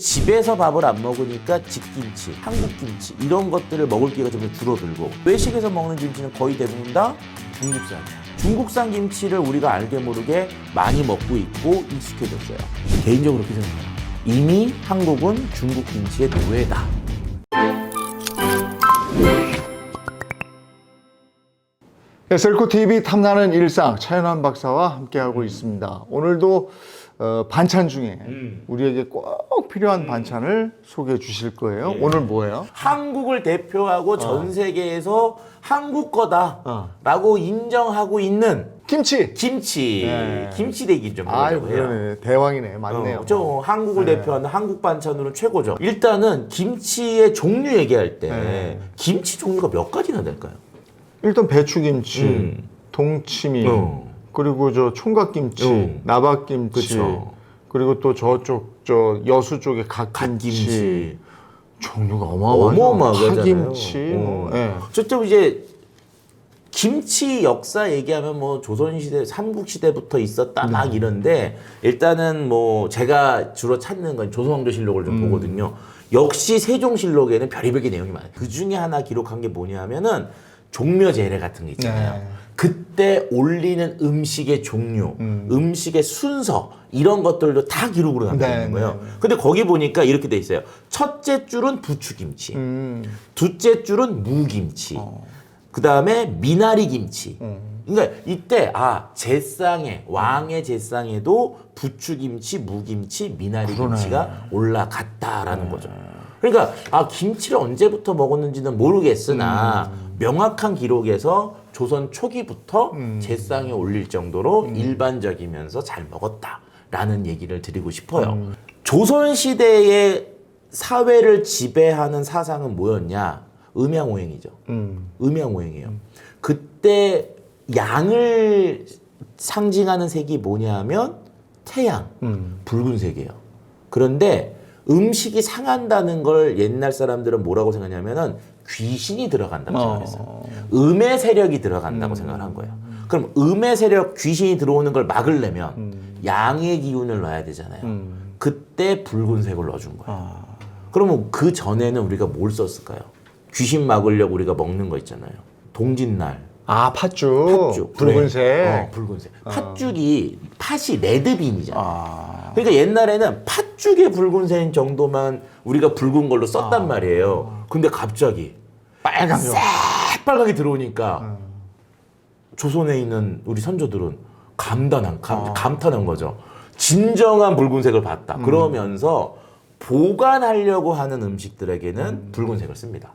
집에서 밥을 안 먹으니까 집김치, 한국김치 이런 것들을 먹을 기회가 좀 더 줄어들고 외식에서 먹는 김치는 거의 대부분 다 중국산이에요. 중국산 김치를 우리가 알게 모르게 많이 먹고 있고 익숙해졌어요. 개인적으로 그렇게 생각해요. 이미 한국은 중국 김치의 노예다. 셀코TV 탐나는 일상 차윤환 박사와 함께하고 있습니다. 오늘도 반찬 중에 우리에게 꼭 필요한 반찬을 소개해 주실 거예요. 오늘 뭐예요? 한국을 대표하고 전 세계에서 한국 거다라고 인정하고 있는 김치! 김치. 네. 김치 대기 좀 아유, 해보려고 해요. 그러네. 대왕이네. 맞네요. 저 한국을 대표하는 한국 반찬으로는 최고죠. 일단은 김치의 종류 얘기할 때 김치 종류가 몇 가지나 될까요? 일단 배추김치, 동치미, 그리고 저 총각김치, 나박김치, 그쵸. 그리고 또 저쪽 여수 쪽에 갓김치. 종류가 어마어마하잖아요. 파김치. 예. 저쪽 이제 김치 역사 얘기하면 뭐 조선시대, 삼국시대부터 있었다 막 이런데 일단은 뭐 제가 주로 찾는 건 조선왕조실록을 좀 보거든요. 역시 세종실록에는 별의별 게 내용이 많아요. 그 중에 하나 기록한 게 뭐냐면은 종묘제례 같은 게 있잖아요. 네. 그때 올리는 음식의 종류, 음식의 순서 이런 것들도 다 기록으로 남겨 있는 거예요. 근데 거기 보니까 이렇게 돼 있어요. 첫째 줄은 부추김치, 둘째 줄은 무김치, 그 다음에 미나리 김치. 그러니까 이때 제상에 왕의 제상에도 부추김치, 무김치, 미나리 김치가 올라갔다라는 거죠. 그러니까 김치를 언제부터 먹었는지는 모르겠으나 명확한 기록에서 조선 초기부터 제상에 올릴 정도로 일반적이면서 잘 먹었다라는 얘기를 드리고 싶어요. 조선 시대의 사회를 지배하는 사상은 뭐였냐? 음양오행이죠. 음양오행이에요. 그때 양을 상징하는 색이 뭐냐면 태양, 붉은색이에요. 그런데 음식이 상한다는 걸 옛날 사람들은 뭐라고 생각하냐면은 귀신이 들어간다고 생각했어요. 음의 세력이 들어간다고 생각을 한 거예요. 그럼 음의 세력, 귀신이 들어오는 걸 막으려면 양의 기운을 넣어야 되잖아요. 그때 붉은색을 넣어준 거예요. 그러면 그 전에는 우리가 뭘 썼을까요? 귀신 막으려고 우리가 먹는 거 있잖아요. 동짓날. 팥죽. 붉은색. 붉은색. 팥이 레드빈이잖아요. 그러니까 옛날에는 팥죽의 붉은색 정도만 우리가 붉은 걸로 썼단 말이에요. 근데 갑자기 새빨갛게 들어오니까 조선에 있는 우리 선조들은 감탄한 거죠. 진정한 붉은색을 봤다. 그러면서 보관하려고 하는 음식들에게는 붉은색을 씁니다.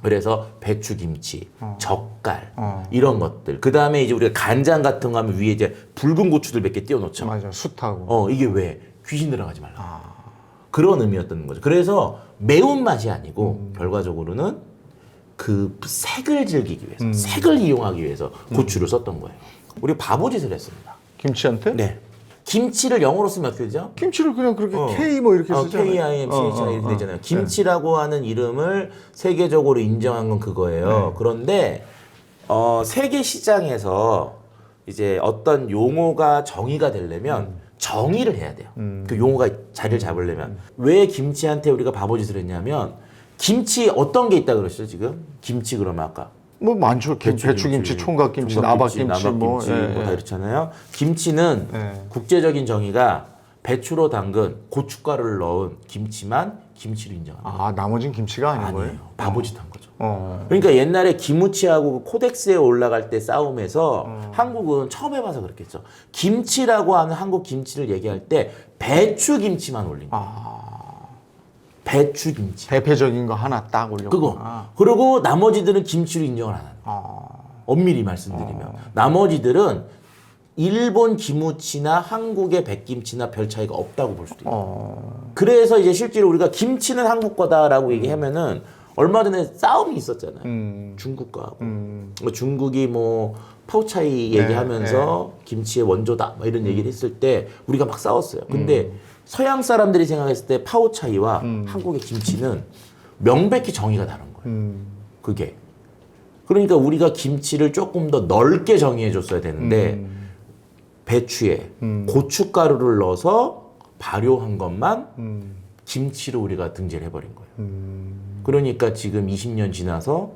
그래서 배추김치, 젓갈 이런 것들. 그 다음에 이제 우리가 간장 같은 거 하면 위에 이제 붉은 고추들 몇 개 띄워놓죠. 맞아, 숯하고. 이게 왜? 귀신 들어가지 말라. 그런 의미였던 거죠. 그래서 매운맛이 아니고 결과적으로는 그 색을 즐기기 위해서, 색을 이용하기 위해서 고추를 썼던 거예요. 우리 바보짓을 했습니다. 김치한테? 네. 김치를 영어로 쓰면 어떻게 되죠? 김치를 그냥 그렇게 K 뭐 이렇게 쓰잖아요. KIMCHI 이렇게 되잖아요. 김치라고 하는 이름을 세계적으로 인정한 건 그거예요. 그런데 세계 시장에서 이제 어떤 용어가 정의가 되려면 정의를 해야 돼요. 그 용어가 자리를 잡으려면. 왜 김치한테 우리가 바보짓을 했냐면 김치 어떤 게 있다 그랬죠 지금? 김치 그러면 아까 뭐 많죠. 배추김치, 총각김치, 나박김치 뭐 다 이렇잖아요. 김치는 국제적인 정의가 배추로 담근 고춧가루를 넣은 김치만 김치로 인정합니다. 나머진 김치가 아닌 거예요? 바보짓한 거죠. 그러니까 옛날에 김우치하고 코덱스에 올라갈 때 싸움에서 한국은 처음 해봐서 그렇겠죠. 김치라고 하는 한국 김치를 얘기할 때 배추김치만 올린 거예요. 배추김치. 대표적인 거 하나 딱 올렸구나. 그거. 그리고 나머지들은 김치로 인정을 안 합니다. 엄밀히 말씀드리면. 나머지들은 일본 김우치나 한국의 백김치나 별 차이가 없다고 볼 수도 있어요. 그래서 이제 실제로 우리가 김치는 한국 거다라고 얘기하면은 얼마 전에 싸움이 있었잖아요. 중국과. 중국이 뭐 파오차이 얘기하면서 김치의 원조다 뭐 이런 얘기를 했을 때 우리가 막 싸웠어요. 근데 서양 사람들이 생각했을 때 파오차이와 한국의 김치는 명백히 정의가 다른 거예요. 그게. 그러니까 우리가 김치를 조금 더 넓게 정의해 줬어야 되는데 배추에 고춧가루를 넣어서 발효한 것만 김치를 우리가 등재를 해버린 거예요. 그러니까 지금 20년 지나서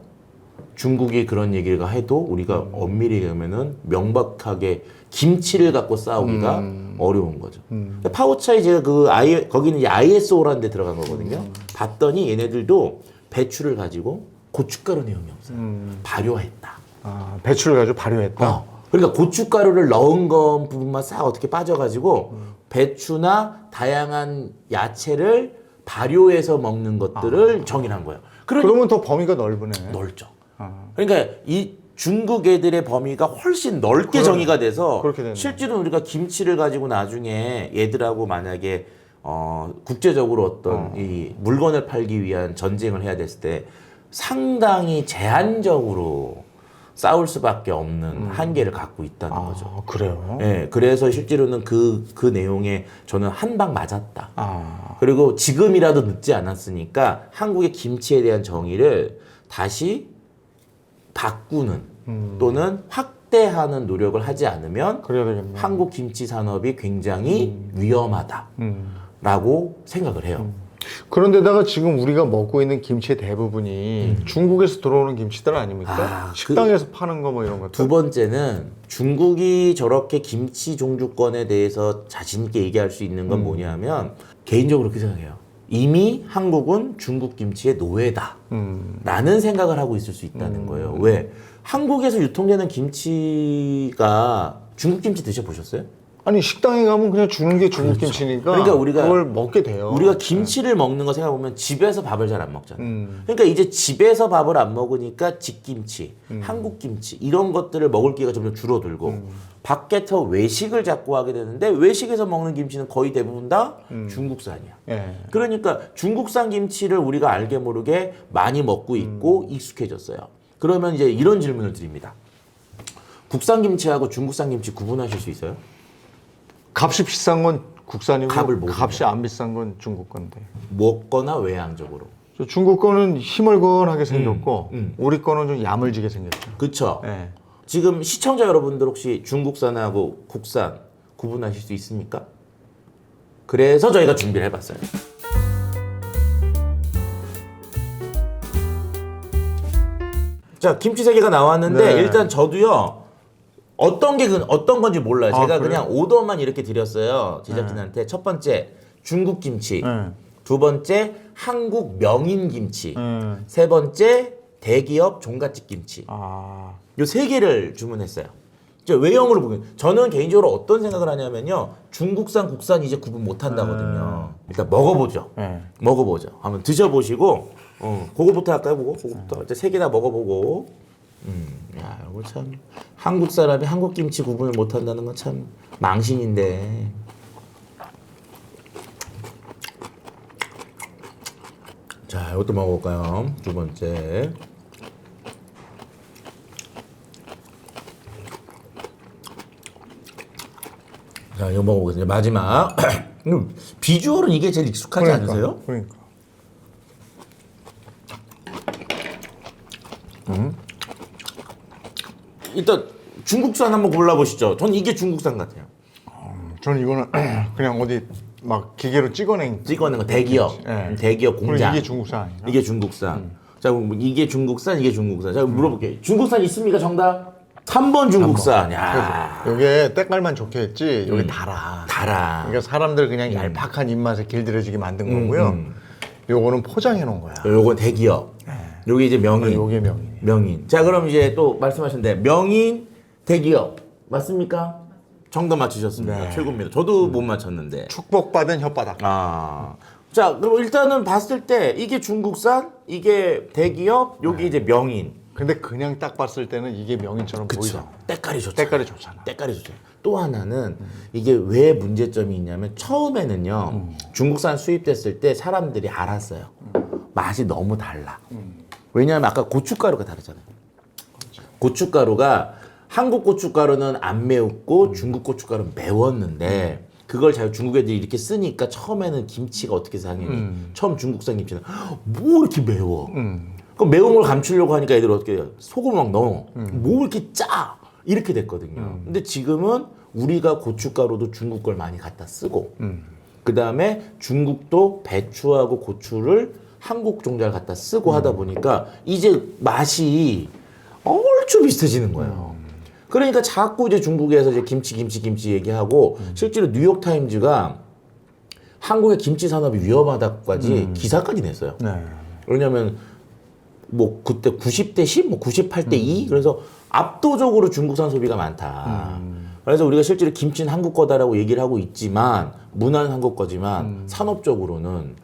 중국이 그런 얘기를 해도 우리가 엄밀히 얘기하면은 명백하게 김치를 갖고 싸우기가 어려운 거죠. 파워차이 제가 거기는 이제 ISO라는 데 들어간 거거든요. 봤더니 얘네들도 배추를 가지고 고춧가루 내용이 없어요. 발효했다. 아, 배추를 가지고 발효했다. 그러니까 고춧가루를 넣은 것 부분만 싹 어떻게 빠져가지고 배추나 다양한 야채를 발효해서 먹는 것들을 정의한 거예요. 그러면 더 범위가 넓으네. 넓죠. 그러니까 이 중국 애들의 범위가 훨씬 넓게 정의가 돼서 그렇게 되네. 실제로 우리가 김치를 가지고 나중에 얘들하고 만약에 국제적으로 어떤 이 물건을 팔기 위한 전쟁을 해야 됐을 때 상당히 제한적으로 싸울 수밖에 없는 한계를 갖고 있다는 거죠. 그래요? 예, 그래서 실제로는 그 내용에 저는 한 방 맞았다. 그리고 지금이라도 늦지 않았으니까 한국의 김치에 대한 정의를 다시 바꾸는 또는 확대하는 노력을 하지 않으면 그래야 되겠네. 한국 김치 산업이 굉장히 위험하다라고 생각을 해요. 그런데다가 지금 우리가 먹고 있는 김치의 대부분이 중국에서 들어오는 김치들 아닙니까? 식당에서 파는 거 뭐 이런 것들. 두 번째는 중국이 저렇게 김치 종주권에 대해서 자신 있게 얘기할 수 있는 건 뭐냐면 개인적으로 그렇게 생각해요. 이미 한국은 중국 김치의 노예다 라는 생각을 하고 있을 수 있다는 거예요. 왜? 한국에서 유통되는 김치가 중국 김치 드셔보셨어요? 아니 식당에 가면 그냥 주는 게 중국 김치니까 그러니까 우리가 그걸 먹게 돼요. 우리가 김치를 먹는 거 생각해보면 집에서 밥을 잘 안 먹잖아요. 그러니까 이제 집에서 밥을 안 먹으니까 집김치, 한국김치 이런 것들을 먹을 기회가 점점 줄어들고 밖에서 외식을 자꾸 하게 되는데 외식에서 먹는 김치는 거의 대부분 다 중국산이야. 예. 그러니까 중국산 김치를 우리가 알게 모르게 많이 먹고 있고 익숙해졌어요. 그러면 이제 이런 질문을 드립니다. 국산 김치하고 중국산 김치 구분하실 수 있어요? 값이 비싼 건 국산이고 값을 모르는 값이 안 비싼 건 중국 건데. 먹거나 외향적으로. 저 중국 거는 희멀건하게 생겼고 우리 거는 좀 야물지게 생겼죠. 그쵸? 예. 지금 시청자 여러분들 혹시 중국산하고 국산 구분하실 수 있습니까? 그래서 저희가 준비를 해봤어요. 자, 김치 3개가 나왔는데 네. 일단 저도요. 어떤 건지 몰라요. 제가 그래요? 그냥 오더만 이렇게 드렸어요. 제작진한테. 첫 번째 중국 김치, 네. 두 번째 한국 명인 김치, 세 번째 대기업 종갓집 김치. 요 3개를 주문했어요. 이제 외형으로 보면 저는 개인적으로 어떤 생각을 하냐면요. 중국산, 국산 이제 구분 못 한다거든요. 일단 먹어보죠. 먹어보죠. 한번 드셔보시고 그거부터 할까요? 그거부터 이제 3개 다 먹어보고 야, 이거 참 한국 사람이 한국 김치 구분을 못 한다는 건 참 망신인데. 자, 이것도 먹어볼까요? 두 번째. 자, 이거 먹어보겠습니다. 마지막. 비주얼은 이게 제일 익숙하지 않으세요? 그러니까. 일단 중국산 한번 골라보시죠. 전 이게 중국산 같아요. 저는 이거는 그냥 어디 막 기계로 찍어낸 거 대기업, 네. 대기업 그럼 공장. 이게 중국산 아닌가? 이게 중국산. 자, 그럼 이게 중국산, 이게 중국산. 자, 물어볼게요. 중국산 있습니까? 정답. 3번 중국산. 야, 이게 때깔만 좋게 했지 여기 달아. 달아. 그러니까 사람들 그냥 얄팍한 입맛에 길들여지게 만든 거고요. 요거는 포장해 놓은 거야. 요건 대기업. 요게 이제 명인. 요게 명인. 명인. 자, 그럼 이제 또 말씀하셨는데 명인 대기업 맞습니까? 정답 맞추셨습니다. 네. 최고입니다. 저도 못 맞췄는데. 축복받은 혓바닥. 자, 그럼 일단은 봤을 때 이게 중국산, 이게 대기업, 여기 이제 명인. 근데 그냥 딱 봤을 때는 이게 명인처럼 보이잖아. 때깔이 좋죠. 때깔이 좋잖아. 때깔이 좋죠. 또 하나는 이게 왜 문제점이 있냐면 처음에는요. 중국산 수입됐을 때 사람들이 알았어요. 맛이 너무 달라. 왜냐하면 아까 고춧가루가 다르잖아요. 고춧가루가 한국 고춧가루는 안 매웠고 중국 고춧가루는 매웠는데 그걸 중국 애들이 이렇게 쓰니까 처음에는 김치가 어떻게 상했니? 처음 중국산 김치는 뭐 이렇게 매워? 그 매운 걸 감추려고 하니까 애들 어떻게 해요? 소금을 막 넣어. 뭐 이렇게 짜? 이렇게 됐거든요. 근데 지금은 우리가 고춧가루도 중국 걸 많이 갖다 쓰고 그 다음에 중국도 배추하고 고추를 한국 종자를 갖다 쓰고 하다 보니까 이제 맛이 얼추 비슷해지는 거예요. 그러니까 자꾸 이제 중국에서 이제 김치 얘기하고 실제로 뉴욕 타임즈가 한국의 김치 산업이 위험하다까지 기사까지 냈어요. 네. 왜냐면 뭐 그때 90대 10, 뭐 98대 2 그래서 압도적으로 중국산 소비가 많다. 그래서 우리가 실제로 김치는 한국 거다라고 얘기를 하고 있지만 문화는 한국 거지만 산업적으로는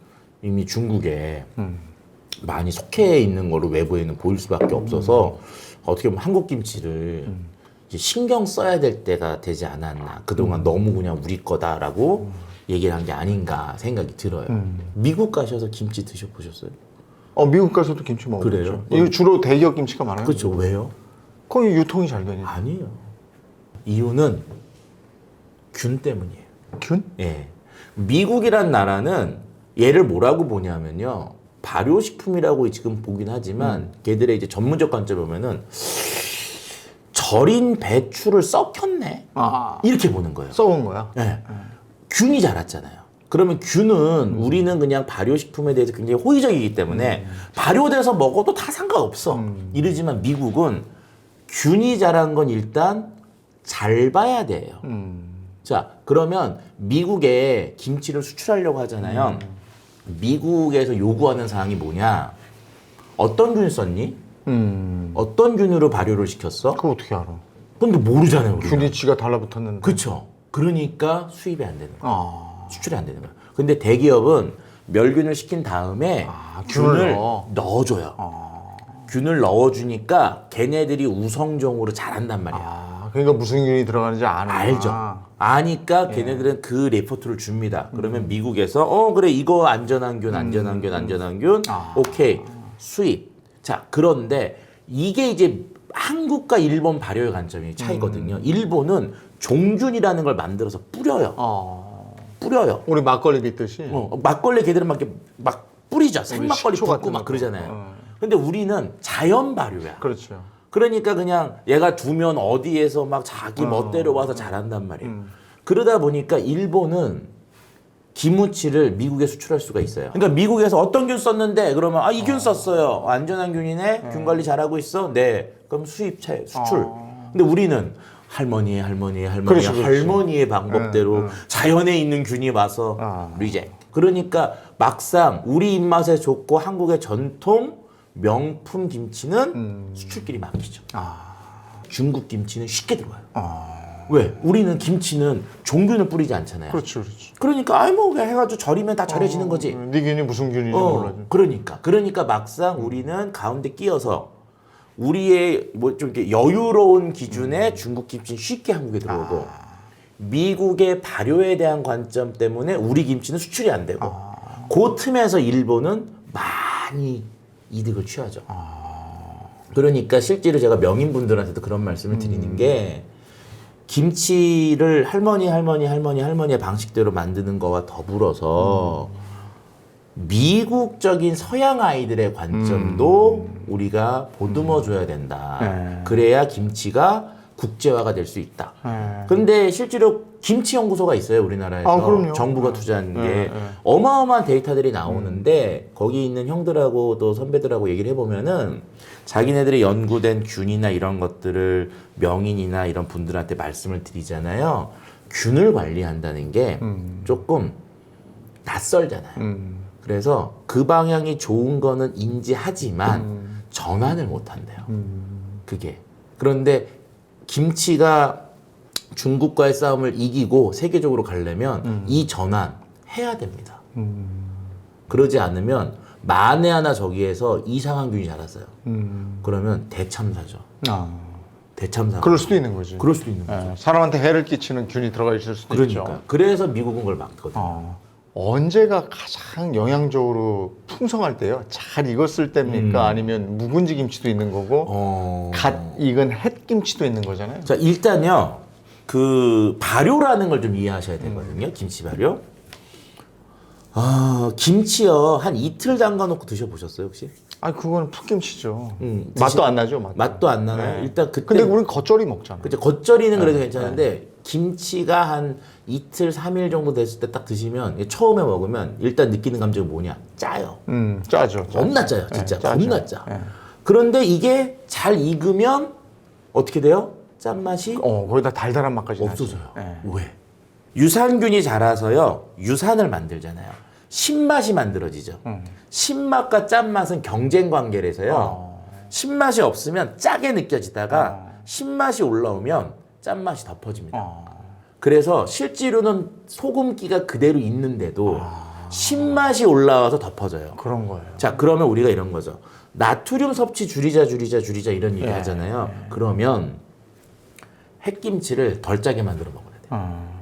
이미 중국에 많이 속해 있는 거로 외부에는 보일 수밖에 없어서 어떻게 보면 한국 김치를 이제 신경 써야 될 때가 되지 않았나. 그동안 너무 그냥 우리 거다라고 얘기를 한 게 아닌가 생각이 들어요. 미국 가셔서 김치 드셔보셨어요? 미국 가서도 김치 먹었죠. 그래요? 이거 주로 대기업 김치가 많아요. 그렇죠. 왜요? 거기 유통이 잘 되니까. 아니에요. 이유는 균 때문이에요. 균? 예. 미국이란 나라는 얘를 뭐라고 보냐면요. 발효식품이라고 지금 보긴 하지만 걔들의 이제 전문적 관점에 보면은 절인 배추를 썩혔네. 이렇게 보는 거예요. 썩은 거야? 예. 균이 자랐잖아요. 그러면 균은 우리는 그냥 발효식품에 대해서 굉장히 호의적이기 때문에 발효돼서 먹어도 다 상관없어. 이러지만 미국은 균이 자란 건 일단 잘 봐야 돼요. 자, 그러면 미국에 김치를 수출하려고 하잖아요. 미국에서 요구하는 사항이 뭐냐? 어떤 균 썼니? 어떤 균으로 발효를 시켰어? 그거 어떻게 알아? 근데 모르잖아요, 우리가. 균이 지가 달라붙었는데. 그쵸. 그러니까 수입이 안 되는 거야. 수출이 안 되는 거야. 근데 대기업은 멸균을 시킨 다음에 균을 넣어줘요. 균을 넣어주니까 걔네들이 우성종으로 잘한단 말이야. 그러니까 무슨 균이 들어가는지 아는 알죠. 아니까 걔네들은 그 레포트를 줍니다. 그러면 미국에서 그래 이거 안전한 균, 오케이 수입. 자, 그런데 이게 이제 한국과 일본 발효의 관점이 차이거든요. 일본은 종균이라는 걸 만들어서 뿌려요. 뿌려요. 우리 막걸리 빚듯이. 막걸리 걔들은 막 뿌리죠. 생막걸리 식초 붓고 같은 막 거. 그러잖아요. 근데 우리는 자연 발효야. 그렇죠. 그러니까 그냥 얘가 두면 어디에서 막 자기 멋대로 와서 잘한단 말이에요. 그러다 보니까 일본은 김치를 미국에 수출할 수가 있어요. 그러니까 미국에서 어떤 균 썼는데 그러면 이 균 썼어요. 안전한 균이네. 균 관리 잘하고 있어. 네. 그럼 수출. 근데 우리는 할머니의 그렇죠. 할머니의 방법대로 자연에 있는 균이 와서 리젝트. 그러니까 막상 우리 입맛에 좋고 한국의 전통 명품 김치는 수출길이 막히죠. 중국 김치는 쉽게 들어와요. 왜? 우리는 김치는 종균을 뿌리지 않잖아요. 그렇죠. 그러니까 뭐 그냥 해가지고 절이면 다 절여지는 거지. 네 균이 무슨 균인지 몰라죠. 그러니까 막상 우리는 가운데 끼어서 우리의 뭐 좀 이렇게 여유로운 기준에 중국 김치는 쉽게 한국에 들어오고 미국의 발효에 대한 관점 때문에 우리 김치는 수출이 안 되고 그 틈에서 일본은 많이 이득을 취하죠. 그러니까 실제로 제가 명인분들한테도 그런 말씀을 드리는 게 김치를 할머니의 방식대로 만드는 거와 더불어서 미국적인 서양 아이들의 관점도 우리가 보듬어줘야 된다. 그래야 김치가 국제화가 될 수 있다. 근데 실제로 김치 연구소가 있어요, 우리나라에서. 그럼요. 정부가 투자한 게 어마어마한 데이터들이 나오는데 거기 있는 형들하고 또 선배들하고 얘기를 해보면은 자기네들이 연구된 균이나 이런 것들을 명인이나 이런 분들한테 말씀을 드리잖아요. 균을 관리한다는 게 조금 낯설잖아요. 그래서 그 방향이 좋은 거는 인지하지만 전환을 못 한대요. 그게. 그런데 김치가 중국과의 싸움을 이기고 세계적으로 가려면 이 전환 해야 됩니다. 그러지 않으면 만에 하나 저기에서 이상한 균이 자랐어요. 그러면 대참사죠. 대참사. 그럴 수도 있는 거지. 그럴 수도 있는 거죠. 사람한테 해를 끼치는 균이 들어가 있을 수도 그러니까. 있죠. 그래서 미국은 그걸 막거든요. 언제가 가장 영양적으로 풍성할 때요? 잘 익었을 때입니까? 아니면 묵은지 김치도 있는 거고 갓 익은 햇김치도 있는 거잖아요. 자, 일단요. 그 발효라는 걸 좀 이해하셔야 되거든요. 김치 발효. 김치요. 한 이틀 담가 놓고 드셔보셨어요, 혹시? 그거는 풋김치죠. 맛도 안 나죠, 맛도 안 나나요? 네. 일단 그때. 근데 우린 겉절이 먹잖아. 그쵸, 겉절이는 그래도 괜찮은데 김치가 한 이틀, 3일 정도 됐을 때 딱 드시면 처음에 먹으면 일단 느끼는 감정이 뭐냐? 짜요. 짜죠. 겁나 짜요, 진짜. 짜죠. 겁나 짜. 예. 그런데 이게 잘 익으면 어떻게 돼요? 짠맛이 거기다 달달한 맛까지 없어져요. 나지. 예. 왜? 유산균이 자라서요, 유산을 만들잖아요. 신맛이 만들어지죠. 신맛과 짠맛은 경쟁 관계라서요. 신맛이 없으면 짜게 느껴지다가 신맛이 올라오면 짠맛이 덮어집니다. 그래서 실제로는 소금기가 그대로 있는데도 신맛이 올라와서 덮어져요. 그런 거예요. 자, 그러면 우리가 이런 거죠. 나트륨 섭취 줄이자 이런 얘기 예, 하잖아요. 그러면 햇김치를 덜 짜게 만들어 먹어야 돼요.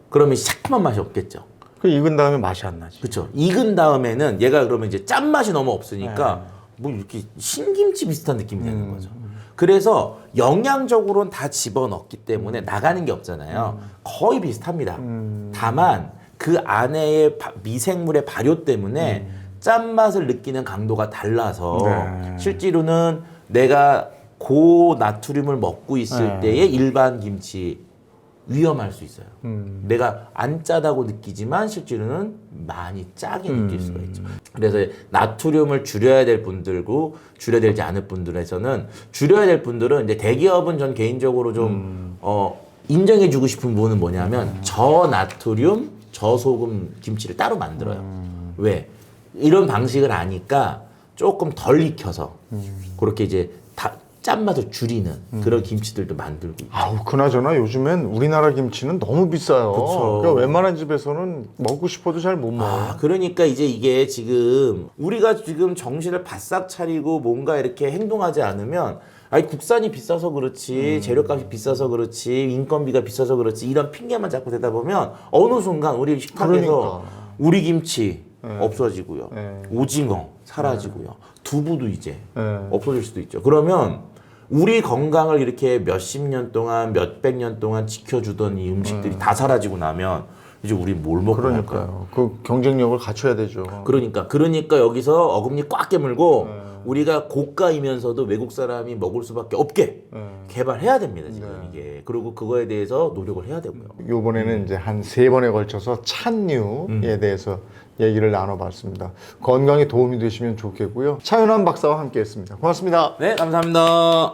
그러면 새콤한 맛이 없겠죠. 그 익은 다음에 맛이 안 나지. 그렇죠. 익은 다음에는 얘가 그러면 이제 짠맛이 너무 없으니까 뭐 이렇게 신김치 비슷한 느낌이 되는 거죠. 그래서 영양적으로는 다 집어넣기 때문에 나가는 게 없잖아요. 거의 비슷합니다. 다만 그 안에의 미생물의 발효 때문에 짠맛을 느끼는 강도가 달라서 실제로는 내가 고나트륨을 먹고 있을 때의 일반 김치 위험할 수 있어요. 내가 안 짜다고 느끼지만 실제로는 많이 짜게 느낄 수가 있죠. 그래서 나트륨을 줄여야 될 분들고 줄여야 되지 않을 분들에서는 줄여야 될 분들은 이제 대기업은 전 개인적으로 좀 인정해주고 싶은 부분은 뭐냐면 저나트륨 저소금 김치를 따로 만들어요. 왜? 이런 방식을 아니까 조금 덜 익혀서 그렇게 이제 짠맛을 줄이는 그런 김치들도 만들고 있죠. 아우, 그나저나 요즘엔 우리나라 김치는 너무 비싸요. 그쵸. 그러니까 웬만한 집에서는 먹고 싶어도 잘 못 먹어요. 그러니까 이제 이게 지금 우리가 지금 정신을 바싹 차리고 뭔가 이렇게 행동하지 않으면 아니 국산이 비싸서 그렇지 재료값이 비싸서 그렇지 인건비가 비싸서 그렇지 이런 핑계만 자꾸 대다 보면 어느 순간 우리 식탁에서 그러니까. 우리 김치 없어지고요. 오징어 사라지고요. 두부도 이제 없어질 수도 있죠. 그러면 우리 건강을 이렇게 몇십 년 동안 몇백 년 동안 지켜주던 이 음식들이 다 사라지고 나면 이제 우리 뭘 먹고 할까요? 그러니까요. 그 경쟁력을 갖춰야 되죠. 그러니까 여기서 어금니 꽉 깨물고 우리가 고가이면서도 외국 사람이 먹을 수밖에 없게 개발해야 됩니다, 지금 이게. 그리고 그거에 대해서 노력을 해야 되고요. 이번에는 이제 한 3번에 걸쳐서 찬류에 대해서 얘기를 나눠봤습니다. 건강에 도움이 되시면 좋겠고요. 차윤환 박사와 함께했습니다. 고맙습니다. 네, 감사합니다.